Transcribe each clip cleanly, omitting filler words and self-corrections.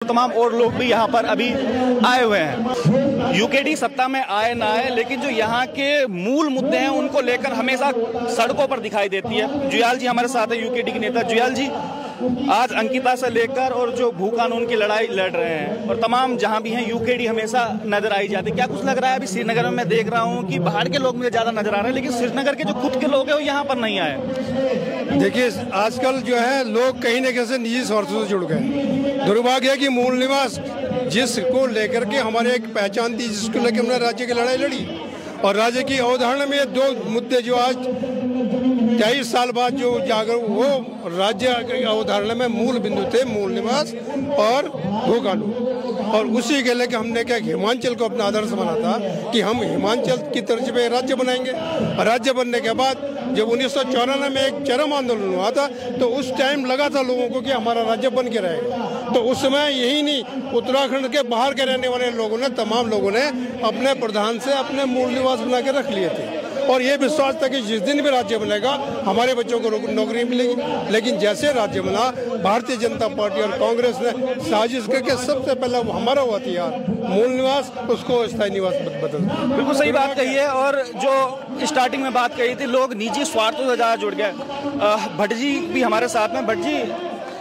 तमाम और लोग भी यहाँ पर अभी आए हुए हैं। यूकेडी सत्ता में आए ना आए, लेकिन जो यहाँ के मूल मुद्दे हैं उनको लेकर हमेशा सड़कों पर दिखाई देती है। जुयाल जी हमारे साथ है, यूकेडी के नेता। जुयाल जी, आज अंकिता से लेकर और जो भू कानून की लड़ाई लड़ रहे हैं और तमाम जहां भी हैं, यूकेडी हमेशा नजर आई जाती है। क्या कुछ लग रहा है? अभी श्रीनगर में मैं देख रहा हूं कि बाहर के लोग मुझे ज्यादा नजर आ रहे हैं, लेकिन श्रीनगर के जो खुद के लोग हैं वो यहाँ पर नहीं आए। देखिए, आजकल जो है लोग कहीं न कहीं से निजी स्वार्थों से जुड़ गए। दुर्भाग्य है कि मूल निवास जिसको लेकर के हमारे एक पहचान थी, जिसको लेकर हमने राज्य की लड़ाई लड़ी, और राज्य की अवधारणा में दो मुद्दे जो आज 23 साल बाद जो जागरूक, वो राज्य की अवधारणा में मूल बिंदु थे मूल निवास और भू कानून। और उसी के लेकर हमने क्या हिमाचल को अपना आदर्श माना था कि हम हिमाचल की तर्ज पे राज्य बनाएंगे। राज्य बनने के बाद जब 1994 में एक चरम आंदोलन हुआ था, तो उस टाइम लगा था लोगों को कि हमारा राज्य बन के रहेगा। तो उस समय यही नहीं, उत्तराखंड के बाहर के रहने वाले लोगों ने, तमाम लोगों ने अपने प्रधान से अपने मूल निवास बना के रख लिए थे, और ये विश्वास था कि जिस दिन भी राज्य बनेगा हमारे बच्चों को नौकरी मिलेगी। लेकिन जैसे राज्य बना, भारतीय जनता पार्टी और कांग्रेस ने साजिश करके सबसे पहले हमारा हुआ हथियार मूल निवास, उसको स्थायी निवास बदल। बिल्कुल सही बात कही है। और जो स्टार्टिंग में बात कही थी, लोग निजी स्वार्थों से ज्यादा जुड़ गए। भट्ट जी भी हमारे साथ में। भट्ट जी,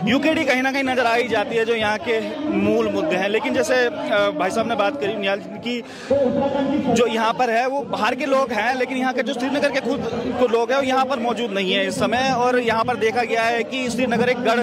यूकेडी कहीं ना कहीं नजर आ ही जाती है जो यहाँ के मूल मुद्दे हैं, लेकिन जैसे भाई साहब ने बात करी निहाल की, जो यहाँ पर है वो बाहर के लोग हैं, लेकिन यहाँ के जो श्रीनगर के खुद को लोग हैं वो यहाँ पर मौजूद नहीं है इस समय। और यहाँ पर देखा गया है कि श्रीनगर एक गढ़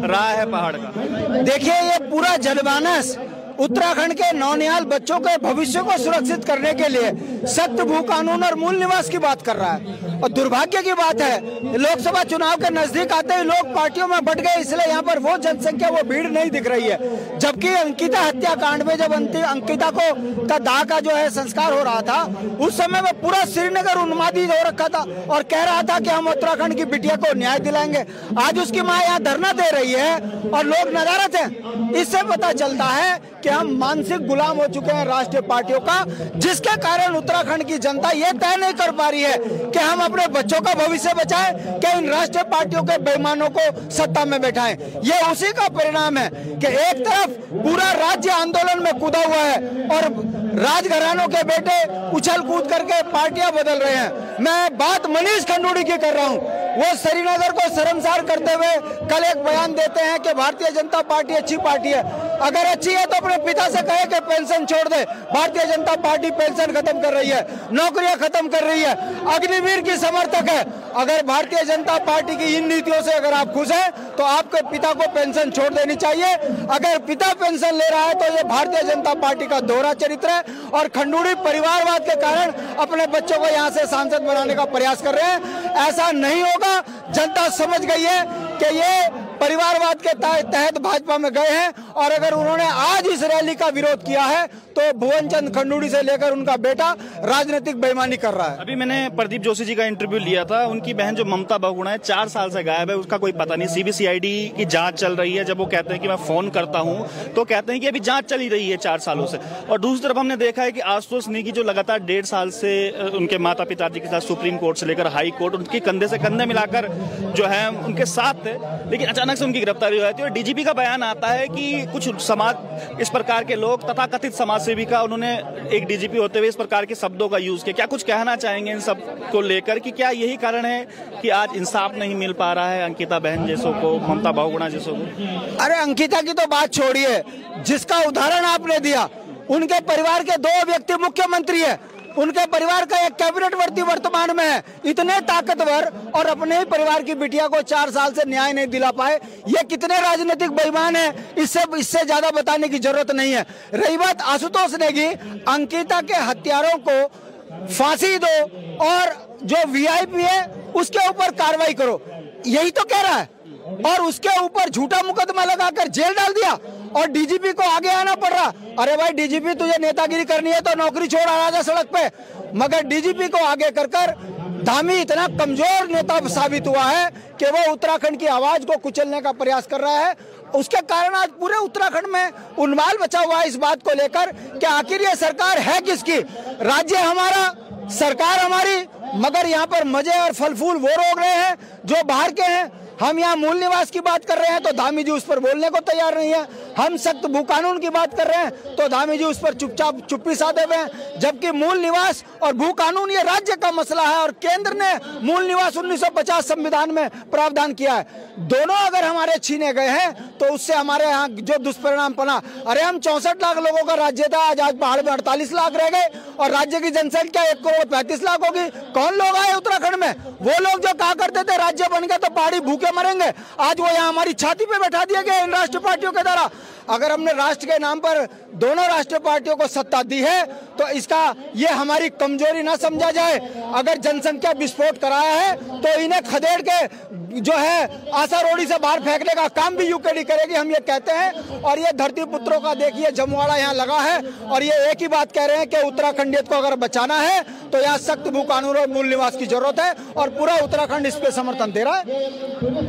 रहा है पहाड़ का। देखिए, ये पूरा जनमानस उत्तराखंड के नौनिहाल बच्चों के भविष्य को सुरक्षित करने के लिए सख्त भू कानून और मूल निवास की बात कर रहा है। और दुर्भाग्य की बात है, लोकसभा चुनाव के नजदीक आते ही लोग पार्टियों में बट गए, इसलिए यहाँ पर वो जनसंख्या, वो भीड़ नहीं दिख रही है। जबकि अंकिता हत्याकांड में जब अंकिता को का दाह का जो है संस्कार हो रहा था, उस समय में पूरा श्रीनगर उन्मादित हो रखा था और कह रहा था कि हम उत्तराखंड की बिटिया को न्याय दिलाएंगे। आज उसकी माँ यहाँ धरना दे रही है और लोग नदारत हैं। इससे पता चलता है कि हम मानसिक गुलाम हो चुके हैं राष्ट्रीय पार्टियों का, जिसके कारण उत्तराखंड की जनता ये तय नहीं कर पा रही है कि हम अपने बच्चों का भविष्य बचाएं कि इन राष्ट्रीय पार्टियों के बेईमानों को सत्ता में बैठाएं। ये उसी का परिणाम है कि एक तरफ पूरा राज्य आंदोलन में कूदा हुआ है और राजघरानों के बेटे उछल कूद करके पार्टियां बदल रहे हैं। मैं बात मनीष खंडूड़ी की कर रहा हूं। वो श्रीनगर को शर्मसार करते हुए कल एक बयान देते हैं कि भारतीय जनता पार्टी अच्छी पार्टी है। अगर अच्छी है तो अपने पिता से कहे कि पेंशन छोड़ दे। भारतीय जनता पार्टी पेंशन खत्म कर रही है, नौकरियां खत्म कर रही है, अग्निवीर की समर्थक है। अगर भारतीय जनता पार्टी की इन नीतियों से अगर आप खुश हैं तो आपके पिता को पेंशन छोड़ देनी चाहिए। अगर पिता पेंशन ले रहा है तो ये भारतीय जनता पार्टी का दोहरा चरित्र है और खंडूड़ी परिवारवाद के कारण अपने बच्चों को यहाँ से सांसद बनाने का प्रयास कर रहे हैं। ऐसा नहीं होगा। जनता समझ गई है कि ये परिवारवाद के तहत भाजपा में गए हैं, और अगर उन्होंने आज इस रैली का विरोध किया है तो भुवन चंद खंडूड़ी से लेकर उनका बेटा राजनीतिक बेईमानी कर रहा है। अभी मैंने प्रदीप जोशी जी का इंटरव्यू लिया था। उनकी बहन जो ममता बहुगुणा है, 4 साल से गायब है, उसका कोई पता नहीं। सीबीसीआईडी की जांच चल रही है। जब वो कहते हैं कि मैं फोन करता हूं तो कहते हैं कि अभी जांच चली रही है 4 सालों से। और दूसरी तरफ हमने देखा है कि आशुतोष नेगी जो लगातार 1.5 साल से उनके माता पिताजी के साथ सुप्रीम कोर्ट से लेकर हाई कोर्ट, उनके कंधे से कंधे मिलाकर जो है उनके साथ थे, लेकिन अचानक से उनकी गिरफ्तारी हो जाती है। और डीजीपी का बयान आता है कि कुछ समाज, इस प्रकार के लोग तथा कथित समाज सेवी का, उन्होंने एक डीजीपी होते हुए इस प्रकार के शब्दों का यूज किया। क्या कुछ कहना चाहेंगे इन सब को लेकर कि क्या यही कारण है कि आज इंसाफ नहीं मिल पा रहा है अंकिता बहन जैसों को, ममता बहुगुणा जैसों को? अरे अंकिता की तो बात छोड़िए, जिसका उदाहरण आपने दिया, उनके परिवार के 2 व्यक्ति मुख्यमंत्री है, उनके परिवार का एक कैबिनेट मंत्री वर्तमान में है। इतने ताकतवर और अपने ही परिवार की बिटिया को 4 साल से न्याय नहीं दिला पाए, ये कितने राजनीतिक बेईमान है, इससे ज्यादा बताने की जरूरत नहीं है। रही बात आशुतोष नेगी, अंकिता के हत्यारों को फांसी दो और जो वीआईपी है उसके ऊपर कार्रवाई करो, यही तो कह रहा है। और उसके ऊपर झूठा मुकदमा लगाकर जेल डाल दिया और डीजीपी को आगे आना पड़ रहा। अरे भाई डीजीपी, तुझे नेतागिरी करनी है तो नौकरी छोड़ आ जा सड़क पे। मगर डीजीपी को आगे कर धामी इतना कमजोर नेता साबित हुआ है कि वो उत्तराखंड की आवाज को कुचलने का प्रयास कर रहा है। उसके कारण आज पूरे उत्तराखंड में उन्माद मचा हुआ है इस बात को लेकर कि आखिर ये सरकार है किसकी। राज्य हमारा, सरकार हमारी, मगर यहाँ पर मजे और फल फूल वो रोक रहे हैं जो बाहर के हैं। हम यहाँ मूल निवास की बात कर रहे हैं तो धामी जी उस पर बोलने को तैयार नहीं है। हम सख्त भू कानून की बात कर रहे हैं तो धामी जी उस पर चुप्पी साधे हुए हैं। जबकि मूल निवास और भू कानून ये राज्य का मसला है और केंद्र ने मूल निवास 1950 संविधान में प्रावधान किया है। दोनों अगर हमारे छीने गए हैं तो उससे हमारे यहाँ जो दुष्परिणाम पड़ा, अरे हम 64 लाख लोगों का राज्य था, आज पहाड़ में 48 लाख रह गए और राज्य की जनसंख्या 1,35,00,000 होगी। कौन लोग आए उत्तराखंड में? वो लोग जो कहा करते थे राज्य बन गया तो पहाड़ी भूखे मरेंगे, आज वो यहाँ हमारी छाती पे बैठा दिया गया इन राष्ट्रीय पार्टियों के द्वारा। अगर हमने राष्ट्र के नाम पर दोनों राष्ट्रीय पार्टियों को सत्ता दी है तो इसका ये हमारी कमजोरी ना समझा जाए। अगर जनसंख्या विस्फोट कराया है तो इन्हें खदेड़ के जो है आशा रोड़ी से बाहर फेंकने का काम भी यूकेडी करेगी, हम ये कहते हैं। और ये धरती पुत्रों का देखिए जमवाड़ा यहाँ लगा है और ये एक ही बात कह रहे हैं कि उत्तराखंडियत को अगर बचाना है तो यहाँ सख्त भू कानून और मूल निवास की जरूरत है और पूरा उत्तराखंड इस पे समर्थन दे रहा है।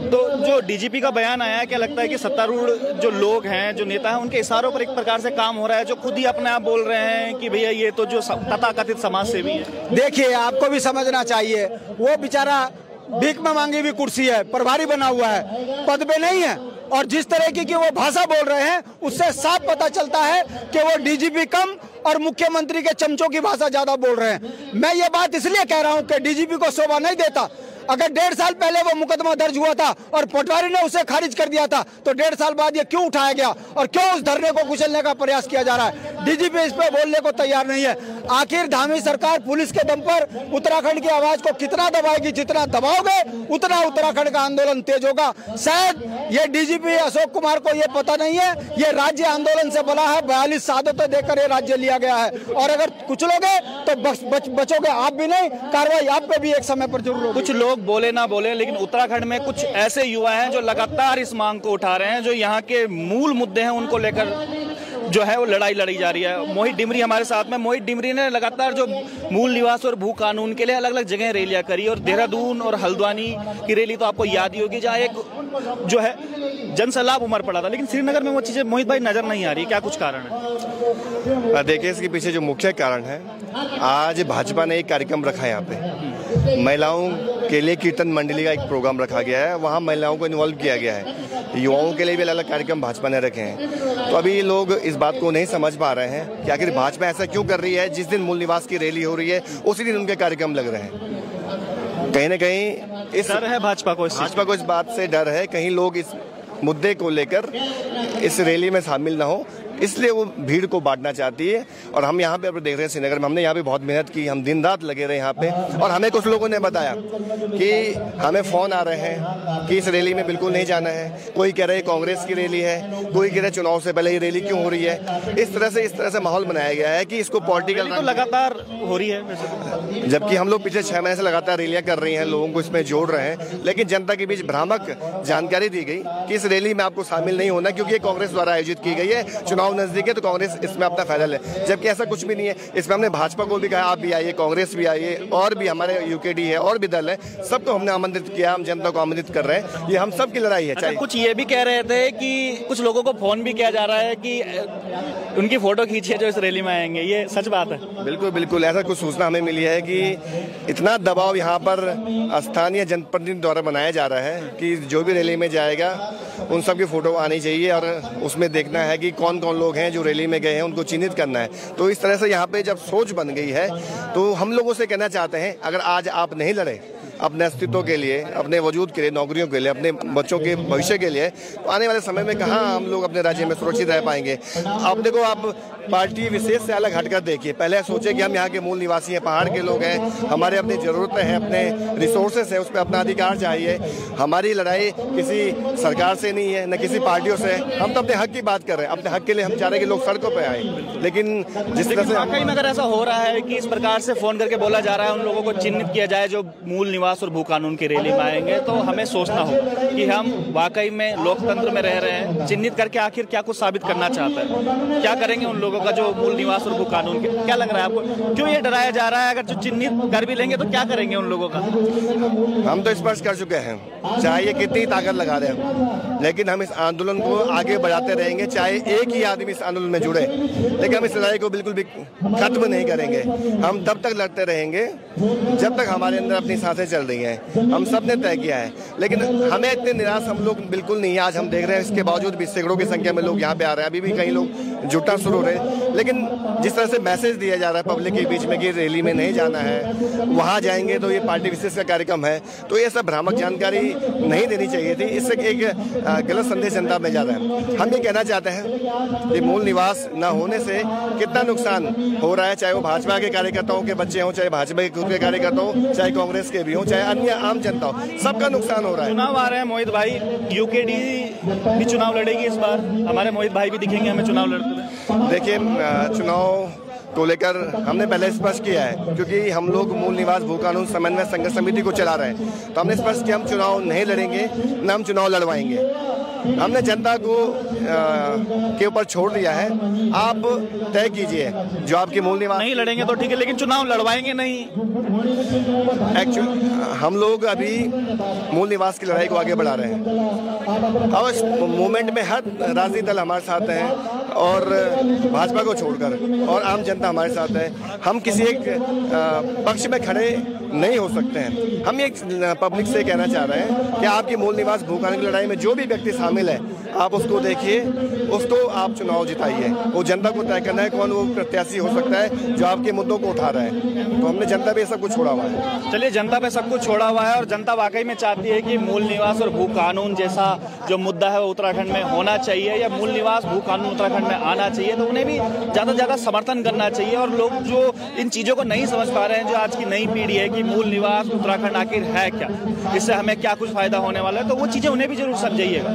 तो जो डीजीपी का बयान आया है, क्या लगता है कि सत्तारूढ़ जो लोग हैं, जो नेता हैं, उनके इशारों पर एक प्रकार से काम हो रहा है, जो खुद ही अपने आप बोल रहे हैं कि भैया ये तो जो तथाकथित समाज सेवी है? देखिए, आपको भी समझना चाहिए, वो बेचारा भीख में मांगी हुई कुर्सी है, प्रभारी बना हुआ है, पद पे नहीं है। और जिस तरह की वो भाषा बोल रहे हैं उससे साफ पता चलता है कि वो डीजीपी कम और मुख्यमंत्री के चमचों की भाषा ज्यादा बोल रहे हैं। मैं ये बात इसलिए कह रहा हूं कि डीजीपी को शोभा नहीं देता। अगर 1.5 साल पहले वो मुकदमा दर्ज हुआ था और पटवारी ने उसे खारिज कर दिया था तो 1.5 साल बाद ये क्यों उठाया गया और क्यों उस धरने को कुचलने का प्रयास किया जा रहा है? डीजीपी इस पे बोलने को तैयार नहीं है। आखिर धामी सरकार पुलिस के दम पर उत्तराखंड की आवाज को कितना दबाएगी? जितना दबाओगे उतना उत्तराखंड का आंदोलन तेज होगा। शायद ये डीजीपी अशोक कुमार को ये पता नहीं है, ये राज्य आंदोलन से बना है। 42 शहादतें देकर ये राज्य लिया गया है और अगर कुचलोगे तो बचोगे आप भी नहीं, कार्रवाई आप पे भी एक समय पर जरूर होगी। कुछ लोग बोले ना बोले, लेकिन उत्तराखंड में कुछ ऐसे युवा हैं जो लगातार इस मांग को उठा रहे हैं, जो यहाँ के मूल मुद्दे हैं उनको लेकर जो है वो लड़ाई लड़ी जा रही है। मोहित डिमरी हमारे साथ में। मोहित डिमरी ने लगातार जो मूल निवास और भू कानून के लिए अलग अलग जगह रैलियां करी और देहरादून और हल्द्वानी की रैली तो आपको याद ही होगी, जहाँ एक जो है जनसैलाब उमड़ पड़ा था। लेकिन श्रीनगर में वो चीजें मोहित भाई नजर नहीं आ रही, क्या कुछ कारण है? देखिए, इसके पीछे जो मुख्य कारण है, आज भाजपा ने एक कार्यक्रम रखा है यहाँ पे, महिलाओं के लिए कीर्तन मंडली का एक प्रोग्राम रखा गया है, वहाँ महिलाओं को इन्वॉल्व किया गया है। युवाओं के लिए भी अलग अलग कार्यक्रम भाजपा ने रखे हैं। तो अभी लोग इस बात को नहीं समझ पा रहे हैं कि आखिर भाजपा ऐसा क्यों कर रही है। जिस दिन मूल निवास की रैली हो रही है उसी दिन उनके कार्यक्रम लग रहे हैं। कहीं ना कहीं इस डर है भाजपा को इस बात से डर है, कहीं लोग इस मुद्दे को लेकर इस रैली में शामिल ना हो, इसलिए वो भीड़ को बांटना चाहती है। और हम यहाँ पे देख रहे हैं श्रीनगर में, हमने यहाँ पे बहुत मेहनत की, हम दिन रात लगे रहे यहाँ पे और हमें कुछ लोगों ने बताया कि हमें फोन आ रहे हैं कि इस रैली में बिल्कुल नहीं जाना है। कोई कह रहा है कांग्रेस की रैली है, कोई कह रहा है चुनाव से पहले ही रैली क्यों हो रही है। इस तरह से माहौल बनाया गया है कि इसको पॉलिटिकल तो लगातार हो रही है, जबकि हम लोग पिछले 6 महीने से लगातार रैलियां कर रही हैं, लोगों को इसमें जोड़ रहे हैं। लेकिन जनता के बीच भ्रामक जानकारी दी गई कि इस रैली में आपको शामिल नहीं होना क्योंकि ये कांग्रेस द्वारा आयोजित की गई है, चुनाव नजदीक है तो कांग्रेस इसमें अपना फायदा ले। जबकि ऐसा कुछ भी नहीं है। इसमें हमने भाजपा को भी कहा आप भी आइए, कांग्रेस भी आइए, और भी हमारे यूकेडी है और भी दल है, सबको हमने आमंत्रित किया। हम जनता को आमंत्रित कर रहे हैं, ये हम सब की लड़ाई है। चाहे कुछ ये भी कह रहे थे कि कुछ लोगों को फोन भी किया जा रहा है कि उनकी फोटो खींचिए जो इस रैली में आएंगे, ये सच बात है? बिल्कुल बिल्कुल, ऐसा कुछ सूचना हमें मिली है कि इतना दबाव यहाँ पर स्थानीय जनप्रतिनिधि द्वारा बनाया जा रहा है कि जो भी रैली में जाएगा उन सब की फोटो आनी चाहिए और उसमें देखना है कि कौन कौन लोग हैं जो रैली में गए हैं, उनको चिन्हित करना है। तो इस तरह से यहाँ पे जब सोच बन गई है तो हम लोगों से कहना चाहते हैं, अगर आज आप नहीं लड़े अपने अस्तित्व के लिए, अपने वजूद के लिए, नौकरियों के लिए, अपने बच्चों के भविष्य के लिए, तो आने वाले समय में कहाँ हम लोग अपने राज्य में सुरक्षित रह पाएंगे। आप देखो, आप पार्टी विशेष से अलग हटकर देखिए, पहले सोचे कि हम यहाँ के मूल निवासी हैं, पहाड़ के लोग हैं, हमारे अपनी ज़रूरतें हैं, अपने रिसोर्सेस है, उस पर अपना अधिकार चाहिए। हमारी लड़ाई किसी सरकार से नहीं है, न किसी पार्टियों से। हम तो अपने हक की बात कर रहे हैं, अपने हक के लिए हम चाह रहे हैं कि लोग सड़कों पर आए। लेकिन जिस तरह से वाकई में अगर ऐसा हो रहा है कि इस प्रकार से फोन करके बोला जा रहा है उन लोगों को चिन्हित किया जाए जो मूल निवास और भू कानून की रैली में आएंगे, तो हमें सोचना हो कि हम वाकई में लोकतंत्र में रह रहे हैं। चिन्हित करके आखिर क्या कुछ साबित करना चाहता है, क्या करेंगे उन लोगों का जो मूल निवास और भू कानून के? क्या लग रहा है आपको, क्यों ये डराया जा रहा है? अगर जो चिन्हित कर भी लेंगे तो क्या करेंगे उन लोगों का? हम तो स्पष्ट कर चुके हैं, चाहे ये कितनी ताकत लगा रहे हैं, लेकिन हम इस आंदोलन को आगे बढ़ाते रहेंगे। चाहे एक ही आदमी इस आंदोलन में जुड़े, लेकिन हम इस लड़ाई को बिल्कुल भी खत्म नहीं करेंगे। हम तब तक लड़ते रहेंगे जब तक हमारे अंदर अपनी सांसें चल रही हैं, हम सब ने तय किया है। लेकिन हमें इतने निराश हम लोग बिल्कुल नहीं है। आज हम देख रहे हैं, इसके बावजूद भी सैकड़ों की संख्या में लोग यहाँ पे आ रहे हैं। अभी भी कई लोग जुटना शुरू हो रहे हैं। लेकिन जिस तरह से मैसेज दिया जा रहा है पब्लिक के बीच में कि रैली में नहीं जाना है, वहाँ जाएंगे तो ये पार्टी विशेष का कार्यक्रम है, तो ये सब भ्रामक जानकारी नहीं देनी चाहिए थी। इससे एक गलत संदेश जनता में जा रहा है। हम ये कहना चाहते हैं कि मूल निवास न होने से कितना नुकसान हो रहा है, चाहे वो भाजपा के कार्यकर्ताओं के बच्चे हों, चाहे भाजपा के खुद के कार्यकर्ता हों, चाहे कांग्रेस के भी हों, चाहे अन्य आम जनता हो, सबका नुकसान हो रहा है। चुनाव आ रहे हैं मोहित भाई, यूकेडी भी चुनाव लड़ेगी इस बार, हमारे मोहित भाई भी दिखेंगे हमें चुनाव लड़ते हुए। देखिए, चुनाव को लेकर हमने पहले स्पष्ट किया है, क्योंकि हम लोग मूल निवास भू कानून समन्वय संघर्ष समिति को चला रहे हैं, तो हमने स्पष्ट किया हम चुनाव नहीं लड़ेंगे, न हम चुनाव लड़वाएंगे। हमने जनता को के ऊपर छोड़ दिया है, आप तय कीजिए जो आपके मूल निवास। नहीं लड़ेंगे तो ठीक है, लेकिन चुनाव लड़वाएंगे नहीं। एक्चुअली हम लोग अभी मूल निवास की लड़ाई को आगे बढ़ा रहे हैं। और इस मूवमेंट में हर राजनीतिक दल हमारे साथ हैं, और भाजपा को छोड़कर, और आम जनता हमारे साथ है। हम किसी एक पक्ष में खड़े नहीं हो सकते हैं। हम एक पब्लिक से कहना चाह रहे हैं कि आपकी मूल निवास भू कानून की लड़ाई में जो भी व्यक्ति शामिल है, आप उसको देखिए, उसको आप चुनाव जिताइए। वो जनता को तय करना है कौन वो प्रत्याशी हो सकता है जो आपके मुद्दों को उठा रहा है। तो हमने जनता पे सब कुछ छोड़ा हुआ है। चलिए, जनता पे सब कुछ छोड़ा हुआ है, और जनता वाकई में चाहती है कि मूल निवास और भू कानून जैसा जो मुद्दा है वो उत्तराखंड में होना चाहिए, या मूल निवास भू कानून उत्तराखंड में आना चाहिए। तो उन्हें भी ज़्यादा से ज़्यादा समर्थन करना चाहिए। और लोग जो इन चीज़ों को नहीं समझ पा रहे हैं, जो आज की नई पीढ़ी है, कि मूल निवास उत्तराखंड आखिर है क्या, इससे हमें क्या कुछ फायदा होने वाला है, तो वो चीज़ें उन्हें भी जरूर समझाइएगा।